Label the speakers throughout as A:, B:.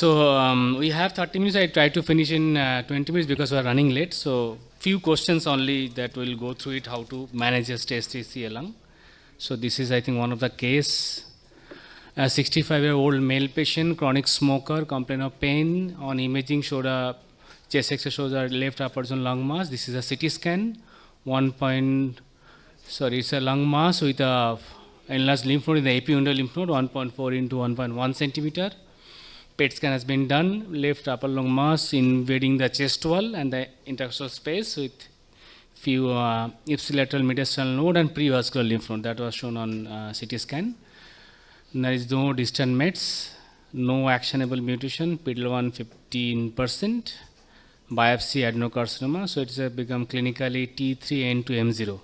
A: We have 30 minutes. I try to finish in 20 minutes because we are running late. So few questions only that we'll go through it, how to manage a stage 3 CA lung. So this is, I think, one of the case. A 65-year-old male patient, chronic smoker, complaint of pain. On imaging showed a chest X-ray shows a left upper zone lung mass. This is a CT scan. It's a lung mass with a enlarged lymph node in the AP window lymph node, 1.4 into 1.1 centimeter. PET scan has been done, left upper lung mass invading the chest wall and the intercostal space with few ipsilateral mediastinal node and prevascular lymph node. That was shown on CT scan. There is no distant mets, no actionable mutation, PD-L1 15%, biopsy adenocarcinoma, so it's become clinically T3N to M0.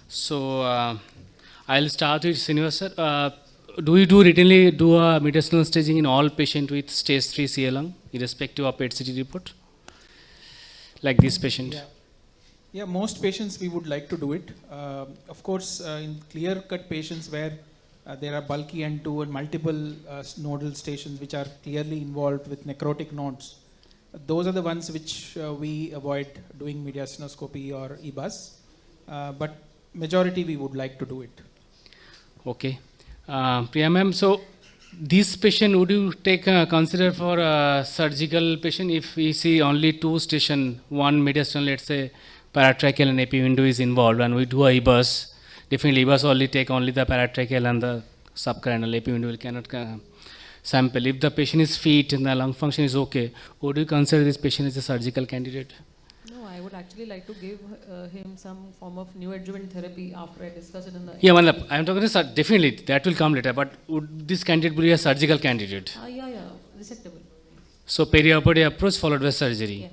A: So I'll start with Srinivas sir. Do we routinely do a mediastinal staging in all patients with stage 3 CA lung, irrespective of PET-CT report? Like this patient?
B: Yeah, most patients we would like to do it. Of course, in clear-cut patients where there are bulky N2 and multiple nodal stations which are clearly involved with necrotic nodes, those are the ones which we avoid doing mediastinoscopy or EBUS. But majority we would like to do it.
A: Okay. Priya ma'am, so this patient would you take consider for a surgical patient if we see only two station, one mediastinal, let's say paratracheal and AP window is involved, and we do a EBUS. Definitely EBUS only take only the paratracheal and the subcarinal, AP window cannot sample. If the patient is fit and the lung function is okay, would you consider this patient as a surgical candidate?
C: No, I would actually like to give him some form of neoadjuvant therapy after I discuss it in the...
A: Yeah, well, I'm talking about definitely, that will come later, but would this candidate be a surgical candidate?
C: Yeah, resectable.
A: So perioperative approach followed by surgery.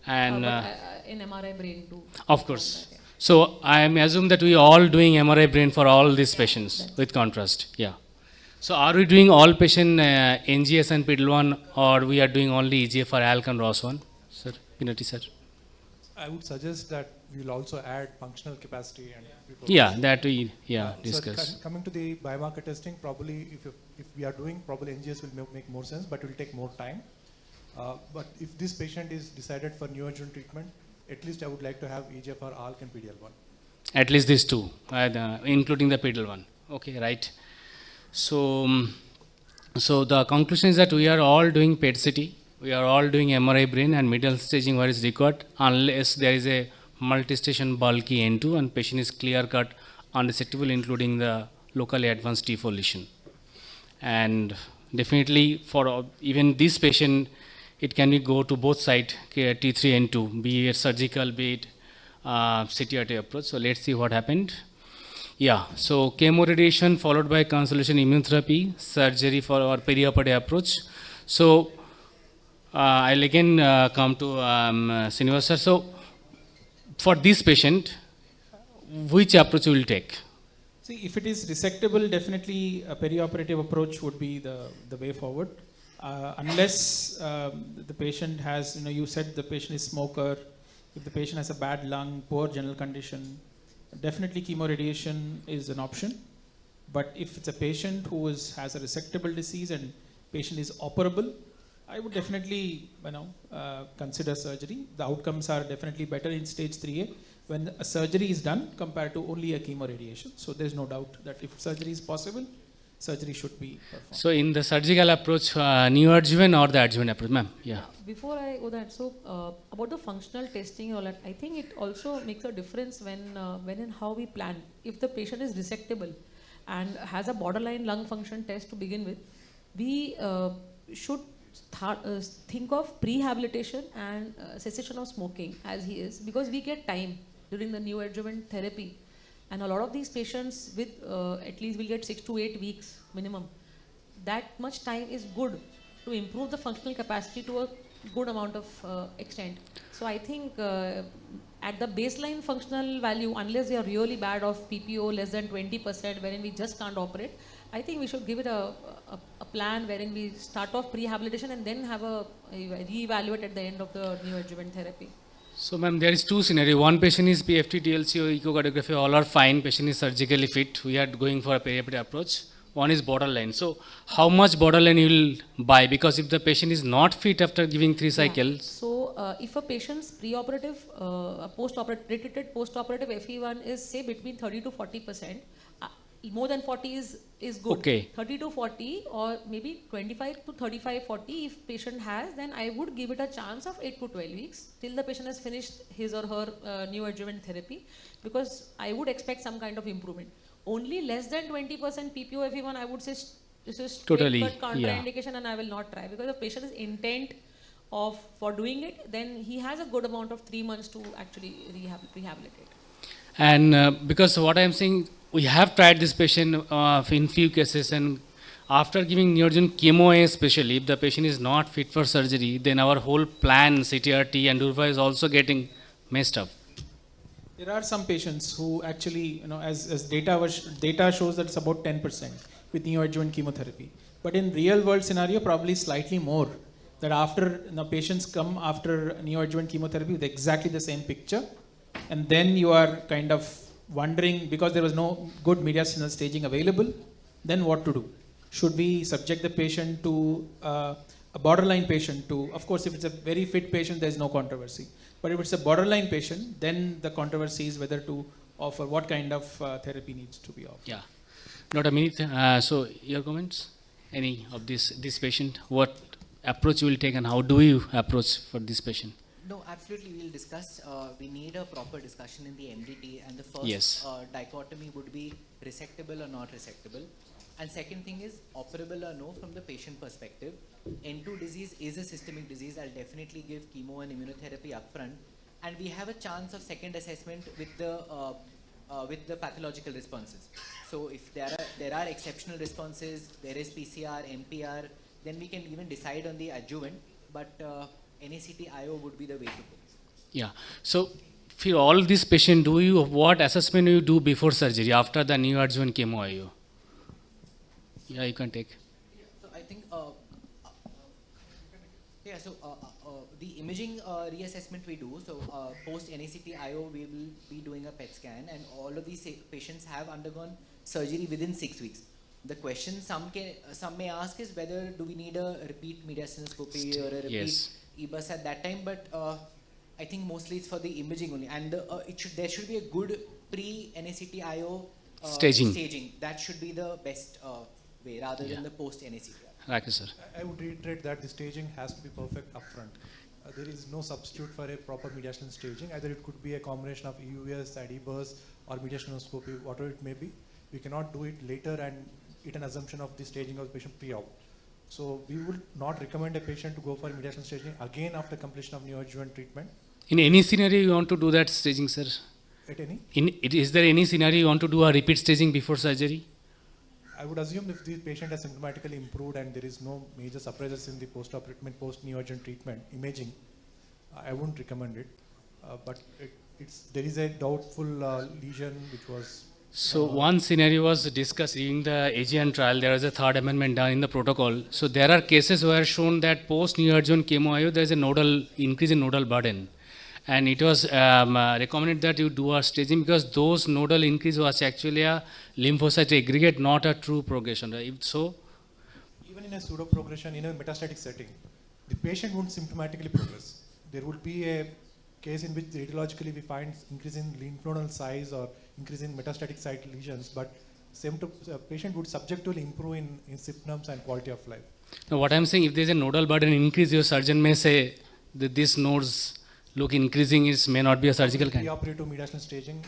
C: Yeah.
A: And
C: in MRI brain too.
A: of course. So I am assume that we all doing MRI brain for all these patients with contrast. Yeah. So are we doing all patient NGS and PD-L1, or we are doing only EGFR, ALK and ROS1? Sir, Pinati sir.
D: I would suggest that we will also add functional capacity and
A: discuss.
D: So coming to the biomarker testing, probably if we are doing, probably NGS will make more sense, but it will take more time. But if this patient is decided for neoadjuvant treatment, at least I would like to have EGFR, ALK and PD-L1. At
A: least these two, including the PD-L1. Okay, right. So the conclusion is that we are all doing PET-CT, we are all doing MRI brain and middle staging where is required, unless there is a multi-station bulky N2 and patient is clear-cut unresectable, including the locally advanced T4 lesion. And definitely for even this patient, it can go to both sides, T3 N2, be it surgical, be it CTRT approach. So let's see what happened. Yeah, so chemoradiation followed by consolidation immunotherapy, surgery for our perioperative approach. So I'll again come to Srinivas sir. So for this patient, which approach will take?
B: See, if it is resectable, definitely a perioperative approach would be the way forward. Unless the patient has, you said the patient is smoker, if the patient has a bad lung, poor general condition, definitely chemoradiation is an option. But if it's a patient who has a resectable disease and patient is operable, I would definitely consider surgery. The outcomes are definitely better in stage 3A when a surgery is done compared to only a chemoradiation. So there's no doubt that if surgery is possible, surgery should be performed.
A: So in the surgical approach, neoadjuvant or the adjuvant approach, ma'am? Yeah.
C: Before I go that, so about the functional testing, all that, I think it also makes a difference when and how we plan. If the patient is resectable and has a borderline lung function test to begin with, we should think of prehabilitation and cessation of smoking as he is, because we get time during the neoadjuvant therapy. And a lot of these patients with at least will get 6 to 8 weeks minimum. That much time is good to improve the functional capacity to a good amount of extent. So I think at the baseline functional value, unless they are really bad of PPO less than 20%, wherein we just can't operate, I think we should give it a plan wherein we start off prehabilitation and then have a re-evaluate at the end of the neoadjuvant therapy.
A: So ma'am, there is two scenarios. One patient is PFT, TLC or echocardiography, all are fine. Patient is surgically fit. We are going for a perioperative approach. one is borderline. So how much borderline you will buy? Because if the patient is not fit after giving 3 cycles,
C: So if a patient's preoperative, treated post-operative FE1 is say between 30 to 40%, more than 40 is good.
A: Okay.
C: 30 to 40 or maybe 25 to 35, 40 if patient has, then I would give it a chance of 8 to 12 weeks till the patient has finished his or her neoadjuvant therapy, because I would expect some kind of improvement. Only less than 20% PPO FE1, I would say this is
A: Totally,
C: straight cut contraindication and I will not try, because the patient is intent for doing it, then he has a good amount of 3 months to actually rehabilitate.
A: and because what I am saying, we have tried this patient in few cases, and after giving neoadjuvant chemo especially, if the patient is not fit for surgery, then our whole plan, CTRT and Durva is also getting messed up.
B: There are some patients who actually, as data shows that it's about 10% with neoadjuvant chemotherapy. But in real world scenario, probably slightly more. That after patients come after neoadjuvant chemotherapy with exactly the same picture, and then you are kind of wondering, because there was no good mediastinal staging available, then what to do? Should we subject the patient to a borderline patient to, of course, if it's a very fit patient, there's no controversy. But if it's a borderline patient, then the controversy is whether to offer, what kind of therapy needs to be offered.
A: Yeah. Dr. Minit, so your comments? Any of this patient? What approach you will take and how do you approach for this patient?
E: No, absolutely, we will discuss. We need a proper discussion in the MDT, and the first dichotomy would be resectable or not resectable. And second thing is operable or no from the patient perspective. N2 disease is a systemic disease. I'll definitely give chemo and immunotherapy upfront. And we have a chance of second assessment with the pathological responses. So if there are exceptional responses, there is PCR, MPR, then we can even decide on the adjuvant. But NACT IO would be the way to go.
A: Yeah. So for all these patients, what assessment do you do before surgery after the neoadjuvant chemo IO? Yeah, you can take.
E: So I think, the imaging reassessment we do. So post NACT IO, we will be doing a PET scan, and all of these patients have undergone surgery within 6 weeks. The question some may ask is whether do we need a repeat mediastinoscopy or a repeat EBUS at that time, but I think mostly it's for the imaging only, and there should be a good pre-NACT IO staging. That should be the best way rather than the post-NACT IO.
A: Right, sir.
D: I would reiterate that the staging has to be perfect upfront. There is no substitute for a proper mediastinal staging. Either it could be a combination of EUS and EBUS or mediastinoscopy, whatever it may be. We cannot do it later and it an assumption of the staging of the patient pre-op. So we would not recommend a patient to go for mediastinal staging again after completion of neoadjuvant treatment.
A: In any scenario you want to do that staging, sir?
D: At any?
A: Is there any scenario you want to do a repeat staging before surgery?
D: I would assume if the patient has symptomatically improved and there is no major surprises in the post-operative, post-neoadjuvant treatment imaging, I wouldn't recommend it. But there is a doubtful lesion which was.
A: So one scenario was discussed during the AGN trial. There was a third amendment done in the protocol. So there are cases where shown that post-neoadjuvant chemo IO there is a increase in nodal burden, and it was recommended that you do a staging because those nodal increase was actually a lymphocyte aggregate, not a true progression. Right? So
D: even in a pseudo progression in a metastatic setting, the patient won't symptomatically progress. There would be a case in which radiologically we find increase in lymph nodal size or increase in metastatic site lesions, but patient would subjectively improve in symptoms and quality of life.
A: now what I am saying, if there is a nodal burden increase, your surgeon may say that these nodes look increasing, it may not be a surgical kind.
D: Preoperative mediastinal staging,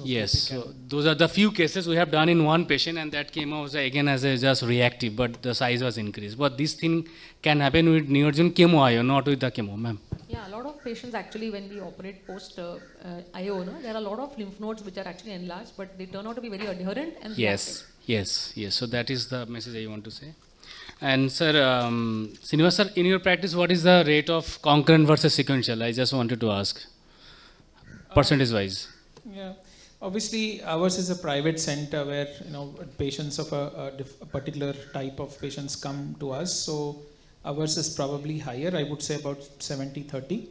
A: Yes, so those are the few cases we have done in one patient, and that came out again as a just reactive, but the size was increased. But this thing can happen with neoadjuvant chemo IO, not with the chemo, ma'am.
C: Yeah, a lot of patients actually when we operate post IO, there are a lot of lymph nodes which are actually enlarged, but they turn out to be very adherent and reactive.
A: Yes. So that is the message I want to say. And sir, Srinivas sir, in your practice, what is the rate of concurrent versus sequential? I just wanted to ask, percentage wise.
B: Yeah, obviously ours is a private center where patients of a particular type of patients come to us. So ours is probably higher. I would say about 70-30.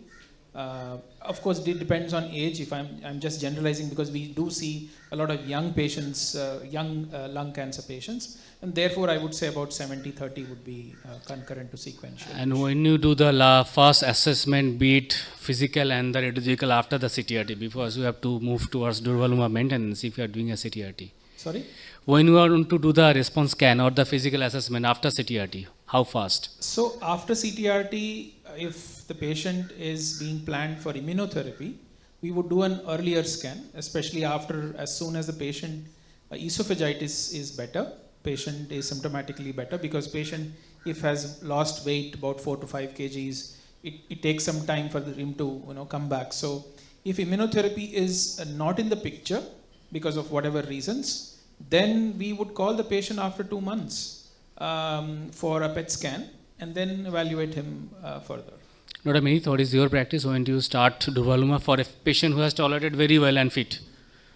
B: Of course, it depends on age. If I'm just generalizing, because we do see a lot of young patients, young lung cancer patients, and therefore I would say about 70-30 would be concurrent to sequential.
A: And when you do the first assessment, be it physical and the radiological after the CTRT, because you have to move towards durvalumab maintenance if you are doing a CTRT.
B: Sorry?
A: When you are going to do the response scan or the physical assessment after CTRT, how fast?
B: So after CTRT, if the patient is being planned for immunotherapy, we would do an earlier scan, especially after, as soon as the patient esophagitis is better, patient is symptomatically better, because patient, if has lost weight about 4 to 5 kgs, it takes some time for him to come back. So if immunotherapy is not in the picture because of whatever reasons, then we would call the patient after 2 months for a PET scan and then evaluate him further.
A: Dr. Minith, what is your practice when do you start durvalumab for a patient who has tolerated very well and fit?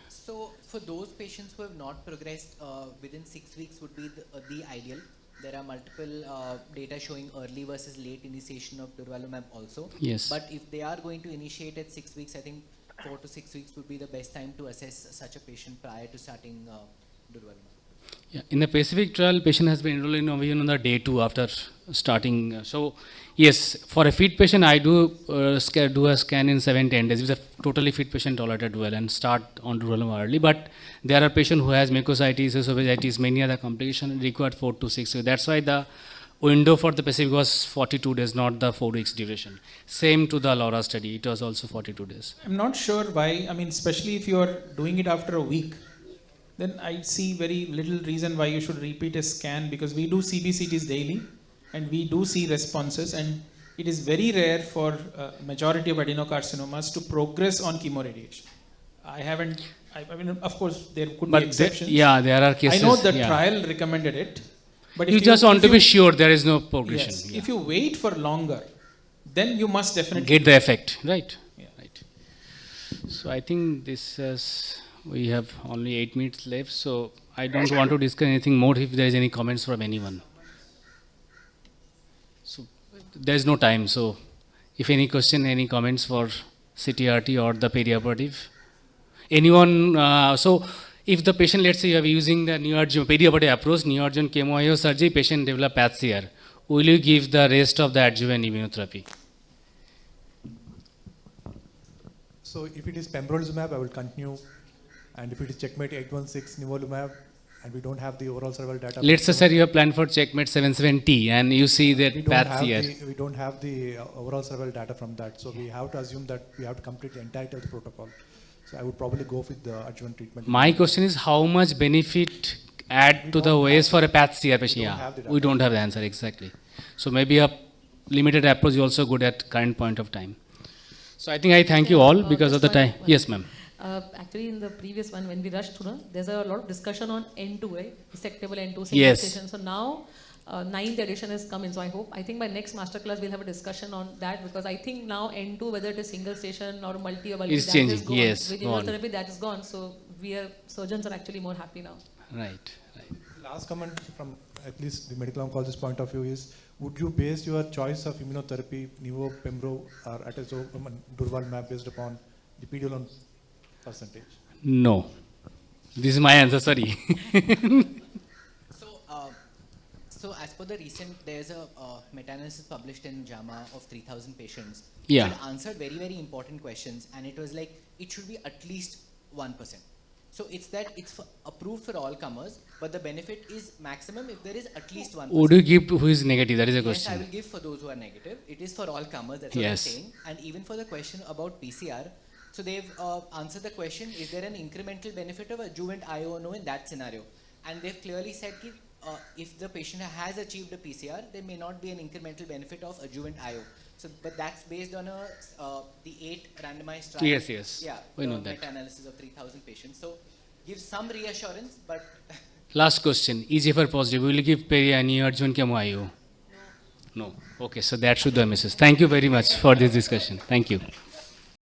E: So for those patients who have not progressed within 6 weeks would be the ideal. There are multiple data showing early versus late initiation of durvalumab also.
A: Yes.
E: But if they are going to initiate at 6 weeks, I think 4 to 6 weeks would be the best time to assess such a patient prior to starting durvalumab.
A: Yeah. In the Pacific trial, patient has been enrolled in on the day 2 after starting. So, yes, for a fit patient, I do do a scan in 7-10 days. If a totally fit patient tolerated well and start on durvalumab early. But there are patients who has mucositis, esophagitis, many other complications required 4 to 6 weeks. That's why the window for the Pacific was 42 days, not the 4 weeks duration. Same to the LAURA study, it was also 42 days.
B: I'm not sure why, especially if you are doing it after a week, then I see very little reason why you should repeat a scan, because we do CBCTs daily and we do see responses, and it is very rare for majority of adenocarcinomas to progress on chemoradiation. Of course, there could be exceptions.
A: There are cases.
B: I know the trial recommended it. But
A: you just want to be sure there is no progression.
B: Yes, if you wait for longer, then you must definitely
A: get the effect, right?
B: Yeah.
A: Right. So I think this is, we have only 8 minutes left, so I don't want to discuss anything more if there is any comments from anyone. So there is no time, so if any question, any comments for CTRT or the perioperative? Anyone, if the patient, let's say you are using the neoadjuvant perioperative approach, neoadjuvant chemo surgery, patient develop PATCR, will you give the rest of the adjuvant immunotherapy?
D: So if it is pembrolizumab, I will continue, and if it is checkmate 816 nivolumab, and we don't have the overall survival data.
A: Let's say, sir, you have planned for checkmate 77T, and you see that PATCR.
D: We don't have the overall survival data from that, so we have to assume that we have to complete the entirety of the protocol. So I would probably go with the adjuvant treatment.
A: My question is, how much benefit add to the OS for a PATCR patient? We don't have the answer, exactly. So maybe a limited approach is also good at current point of time. So I think I thank you all because of the time. Yes, ma'am.
C: Actually, in the previous one, when we rushed through, there's a lot of discussion on N2, right? Resectable N2,
A: yes.
C: Station. So now, 9th edition has come in. So I think by next masterclass we'll have a discussion on that, because I think now N2, whether it is single station or multi or
A: is changing.
C: Is gone.
A: Yes,
C: with immunotherapy that is gone. So surgeons are actually more happy now.
A: Right.
D: Last comment from at least the medical oncologist point of view is, would you base your choice of immunotherapy, Nivo, Pembro, or atezolizumab, durvalumab based upon the PD-L1 percentage?
A: No. This is my answer, sorry.
E: So as per the recent, there's a meta-analysis published in JAMA of 3,000 patients.
A: Yeah.
E: It answered very, very important questions, and it was like, it should be at least 1%. So it's that it's approved for all comers, but the benefit is maximum if there is at least 1%.
A: Would you give who is negative? That is a question.
E: Yes, I will give for those who are negative. It is for all comers, that's what I'm saying. And even for the question about PCR, so they've answered the question, is there an incremental benefit of adjuvant IO or no in that scenario? And they've clearly said that if the patient has achieved a PCR, there may not be an incremental benefit of adjuvant IO. So, but that's based on the 8 randomized trial.
A: Yes.
E: Yeah,
A: we know that.
E: Meta-analysis of 3,000 patients. So, gives some reassurance, but...
A: Last question. EGFR positive, will you give neoadjuvant chemo IO? No. Okay, so that should be the message. Thank you very much for this discussion. Thank you.